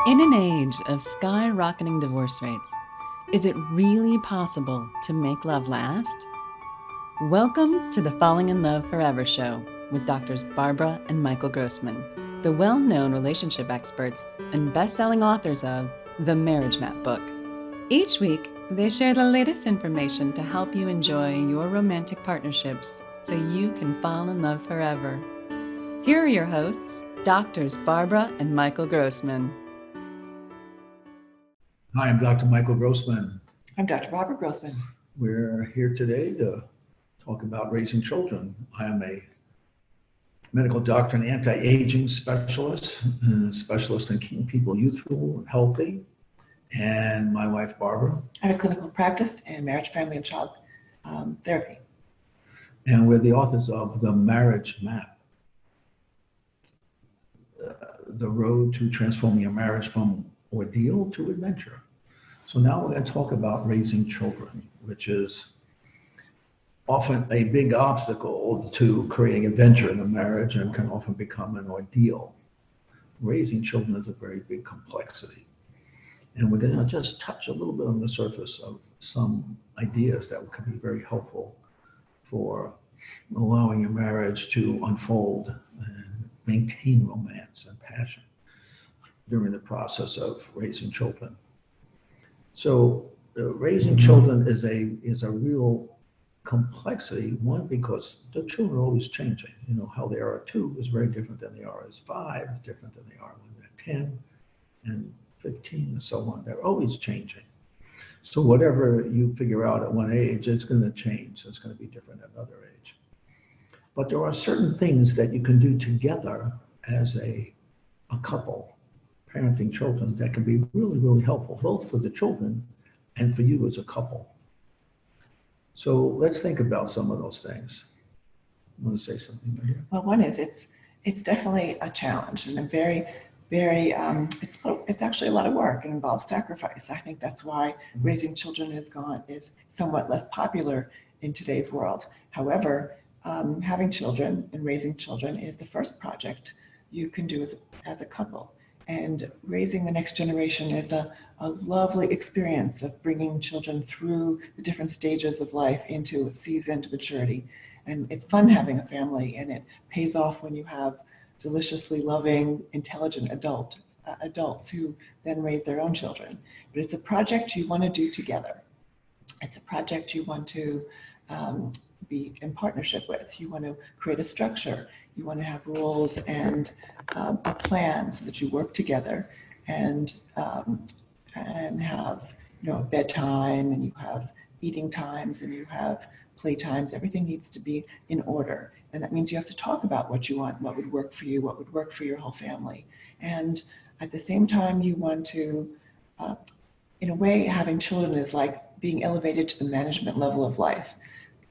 In an age of skyrocketing divorce rates, is it really possible to make love last? Welcome to the Falling in Love Forever show with Doctors Barbara and Michael Grossman, the well-known relationship experts and best-selling authors of The Marriage Map book. Each week, they share the latest information to help you enjoy your romantic partnerships so you can fall in love forever. Here are your hosts, Doctors Barbara and Michael Grossman. Hi, I'm Dr. Michael Grossman. I'm Dr. Barbara Grossman. We're here today to talk about raising children. I am a medical doctor and anti-aging specialist, and a specialist in keeping people youthful and healthy. And my wife, Barbara. I have a clinical practice in marriage, family, and child therapy. And we're the authors of The Marriage Map, the road to transforming your marriage from ordeal to adventure. So now we're going to talk about raising children, which is often a big obstacle to creating adventure in a marriage and can often become an ordeal. Raising children is a very big complexity. And we're going to just touch a little bit on the surface of some ideas that could be very helpful for allowing your marriage to unfold and maintain romance and passion during the process of raising children. So raising children is a real complexity, one, because the children are always changing. You know, how they are at 2 is very different than they are as 5, is different than they are when they're 10 and 15 and so on. They're always changing. So whatever you figure out at one age, it's going to change. It's going to be different at another age. But there are certain things that you can do together as a couple parenting children that can be really, really helpful, both for the children and for you as a couple. So let's think about some of those things. You want to say something here? Well, one is it's definitely a challenge and a very, very it's actually a lot of work. It involves sacrifice. I think that's why raising children is somewhat less popular in today's world. However, having children and raising children is the first project you can do as a couple. And raising the next generation is a lovely experience of bringing children through the different stages of life into seasoned maturity. And it's fun having a family, and it pays off when you have deliciously loving, intelligent adults who then raise their own children. But it's a project you want to do together. It's a project you want to be in partnership with. You want to create a structure. You want to have rules and a plan so that you work together and have bedtime, and you have eating times, and you have play times. Everything needs to be in order, and that means you have to talk about what you want, what would work for you, what would work for your whole family. And at the same time, you want to, in a way, having children is like being elevated to the management level of life,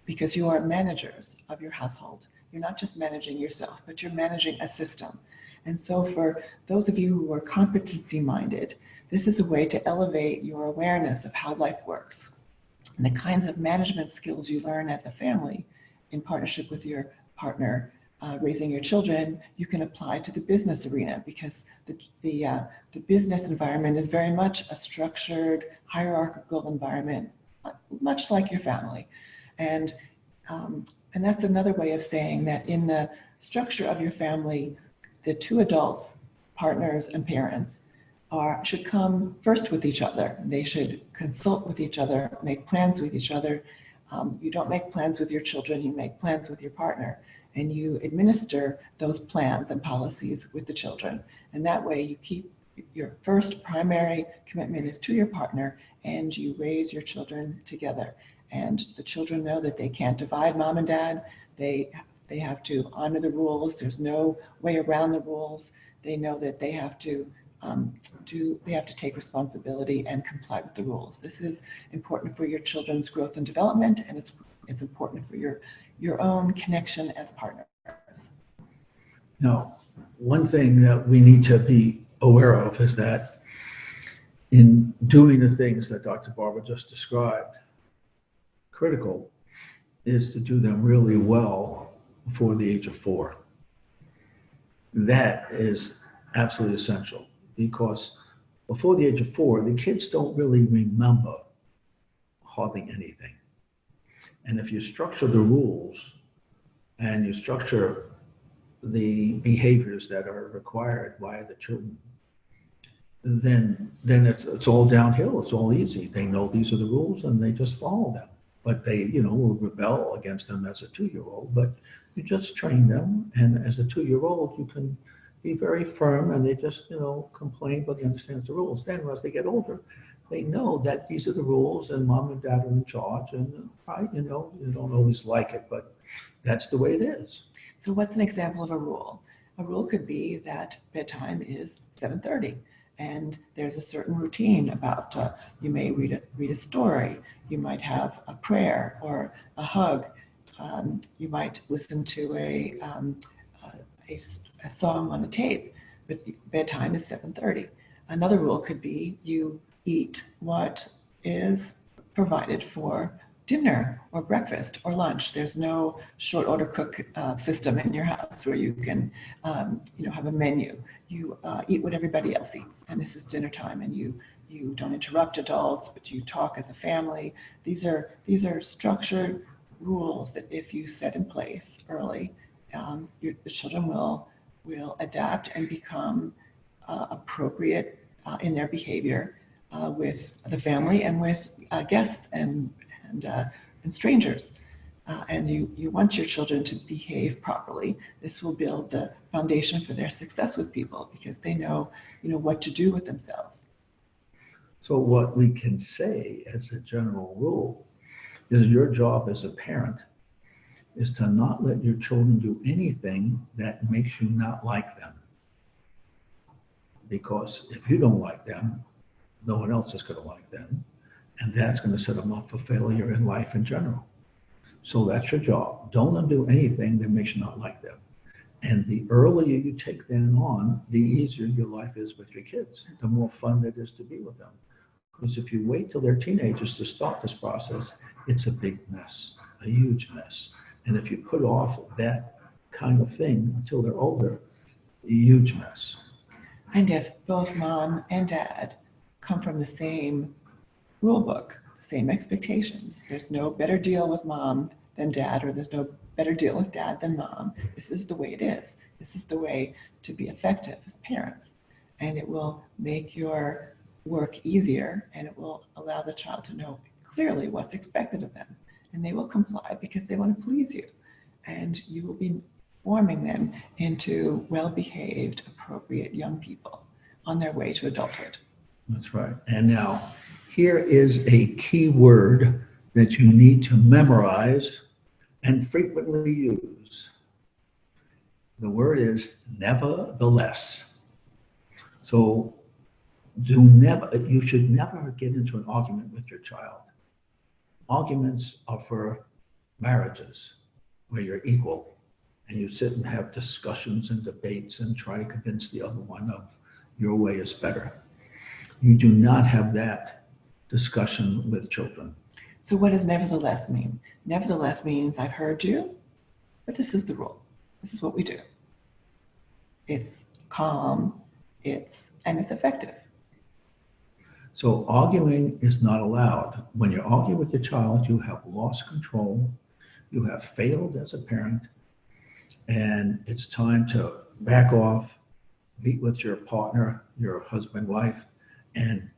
because you are managers of your household. You're not just managing yourself, but you're managing a system. And so for those of you who are competency-minded, this is a way to elevate your awareness of how life works. And the kinds of management skills you learn as a family in partnership with your partner, raising your children, you can apply to the business arena, because the business environment is very much a structured, hierarchical environment, much like your family. And that's another way of saying that in the structure of your family, the two adults, partners and parents, should come first with each other. They should consult with each other, make plans with each other. You don't make plans with your children, you make plans with your partner, and you administer those plans and policies with the children. And that way you keep your first primary commitment is to your partner, and you raise your children together. And the children know that they can't divide mom and dad. They have to honor the rules. There's no way around the rules. They know that they have to take responsibility and comply with the rules. This is important for your children's growth and development, and it's important for your own connection as partners. Now, one thing that we need to be aware of is that in doing the things that Dr. Barbara just described, critical is to do them really well before the age of 4. That is absolutely essential, because before the age of 4, the kids don't really remember hardly anything. And if you structure the rules and you structure the behaviors that are required by the children, then it's all downhill. It's all easy. They know these are the rules and they just follow them. But they, will rebel against them as a 2-year-old. But you just train them, and as a 2-year-old, you can be very firm, and they just, complain, but they understand the rules. Then, as they get older, they know that these are the rules, and mom and dad are in charge. And you don't always like it, but that's the way it is. So, what's an example of a rule? A rule could be that bedtime is 7:30. And there's a certain routine about you may read a story, you might have a prayer or a hug, you might listen to a song on a tape, but bedtime is 7:30. Another rule could be you eat what is provided for dinner or breakfast or lunch. There's no short order cook system in your house where you can, have a menu. You eat what everybody else eats, and this is dinner time, and you don't interrupt adults, but you talk as a family. These are structured rules that if you set in place early, the children will adapt and become appropriate in their behavior with the family and with guests and strangers. And you want your children to behave properly. This will build the foundation for their success with people because they know, what to do with themselves. So what we can say as a general rule is your job as a parent is to not let your children do anything that makes you not like them. Because if you don't like them, no one else is going to like them. And that's going to set them up for failure in life in general. So that's your job. Don't let them do anything that makes you not like them. And the earlier you take them on, the easier your life is with your kids, the more fun it is to be with them. Because if you wait till they're teenagers to start this process, it's a big mess, a huge mess. And if you put off that kind of thing until they're older, a huge mess. And if both mom and dad come from the same rule book, the same expectations, there's no better deal with mom than dad, or there's no better deal with dad than mom. This is the way it is. This is the way to be effective as parents. And it will make your work easier, and it will allow the child to know clearly what's expected of them. And they will comply because they want to please you. And you will be forming them into well-behaved, appropriate young people on their way to adulthood. That's right. And now, here is a key word that you need to memorize and frequently use. The word is nevertheless. So you should never get into an argument with your child. Arguments are for marriages where you're equal and you sit and have discussions and debates and try to convince the other one of your way is better. You do not have that discussion with children. So what does nevertheless mean? Nevertheless means I've heard you, but this is the rule. This is what we do. It's calm, and it's effective. So arguing is not allowed. When you argue with your child, you have lost control, you have failed as a parent, and it's time to back off, meet with your partner, your husband, wife, and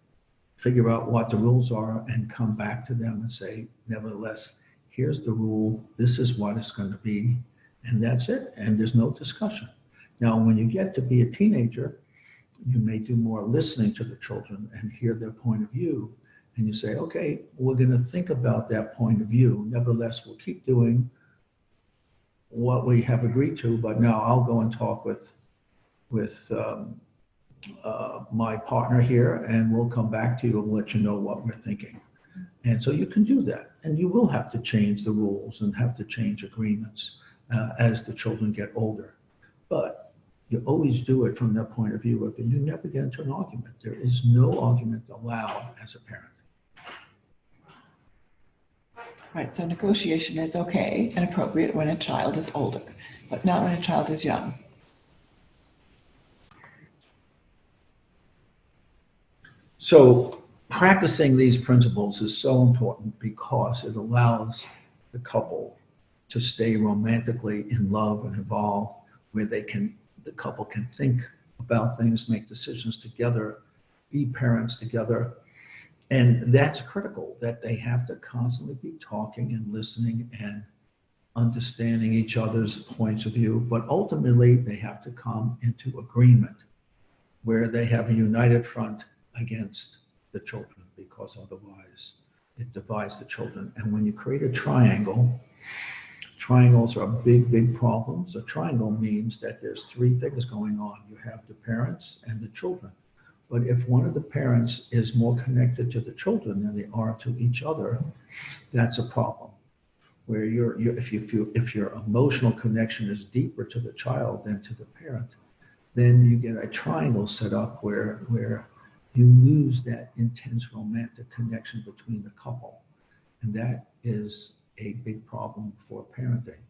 figure out what the rules are and come back to them and say, nevertheless, here's the rule, this is what it's going to be, and that's it, and there's no discussion. Now, when you get to be a teenager, you may do more listening to the children and hear their point of view, and you say, okay, we're going to think about that point of view. Nevertheless, we'll keep doing what we have agreed to, but now I'll go and talk with my partner here, and we'll come back to you and let you know what we're thinking. And so you can do that, and you will have to change the rules and have to change agreements as the children get older. But you always do it from that point of view of, and you never get into an argument. There is no argument allowed as a parent. Right, so negotiation is okay and appropriate when a child is older, but not when a child is young. So practicing these principles is so important because it allows the couple to stay romantically in love and involved, where the couple can think about things, make decisions together, be parents together. And that's critical, that they have to constantly be talking and listening and understanding each other's points of view. But ultimately, they have to come into agreement where they have a united front against the children, because otherwise it divides the children. And when you create a triangle, triangles are big problems. A triangle means that there's three things going on. You have the parents and the children. But if one of the parents is more connected to the children than they are to each other, that's a problem. Where if your emotional connection is deeper to the child than to the parent, then you get a triangle set up where you lose that intense romantic connection between the couple. And that is a big problem for parenting.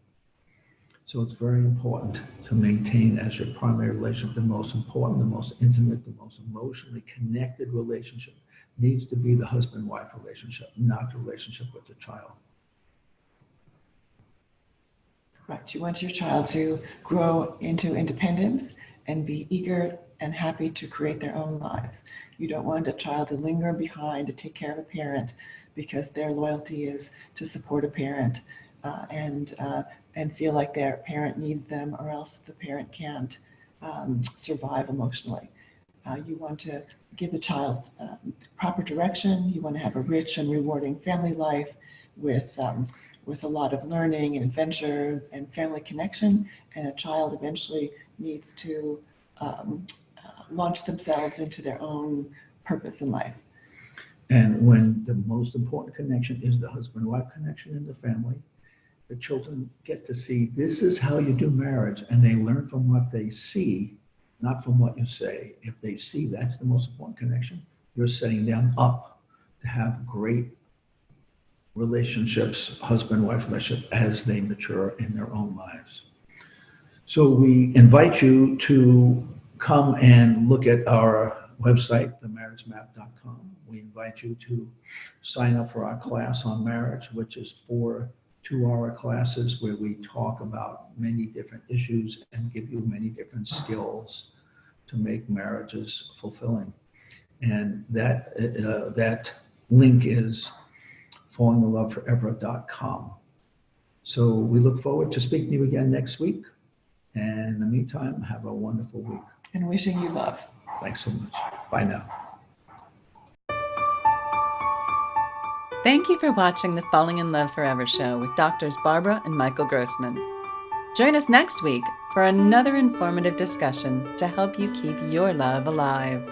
So it's very important to maintain as your primary relationship the most important, the most intimate, the most emotionally connected relationship needs to be the husband-wife relationship, not the relationship with the child. Right. You want your child to grow into independence and be eager and happy to create their own lives. You don't want a child to linger behind to take care of a parent because their loyalty is to support a parent and feel like their parent needs them, or else the parent can't survive emotionally. You want to give the child proper direction. You want to have a rich and rewarding family life with a lot of learning and adventures and family connection. And a child eventually needs to launch themselves into their own purpose in life. And when the most important connection is the husband-wife connection in the family, the children get to see this is how you do marriage, and they learn from what they see, not from what you say. If they see that's the most important connection, you're setting them up to have great relationships, husband-wife relationship, as they mature in their own lives. So we invite you to come and look at our website, themarriagemap.com. We invite you to sign up for our class on marriage, which is 4 2-hour classes where we talk about many different issues and give you many different skills to make marriages fulfilling. And that link is fallinginloveforever.com. So we look forward to speaking to you again next week. And in the meantime, have a wonderful week. And wishing you love. Thanks so much. Bye now. Thank you for watching the Falling in Love Forever show with Doctors Barbara and Michael Grossman. Join us next week for another informative discussion to help you keep your love alive.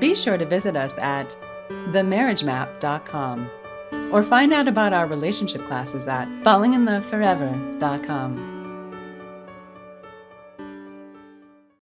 Be sure to visit us at themarriagemap.com or find out about our relationship classes at fallinginloveforever.com.